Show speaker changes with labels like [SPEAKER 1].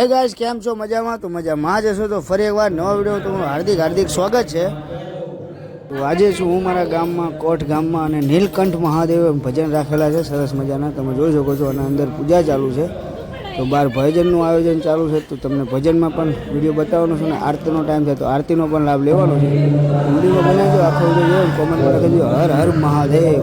[SPEAKER 1] હે ગાઈસ, કેમ છો? મજામાં? તો મજામાં જ હશો. તો ફરી એકવાર નવા વિડીયો તમારું હાર્દિક સ્વાગત છે. તો આજે છું હું મારા ગામમાં, કોટ ગામમાં, અને નીલકંઠ મહાદેવ ભજન રાખેલા છે સરસ મજાના. તમે જોઈ શકો છો અને અંદર પૂજા ચાલુ છે. તો બહાર ભજનનું આયોજન ચાલુ છે. તો તમને ભજનમાં પણ વિડીયો બતાવવાનો છે અને આરતીનો ટાઈમ છે તો આરતીનો પણ લાભ લેવાનો છે. વિડીયો બનાવજો, આખો વિડીયો જોયો, કોમેન્ટમાં લખી દો હર હર મહાદેવ.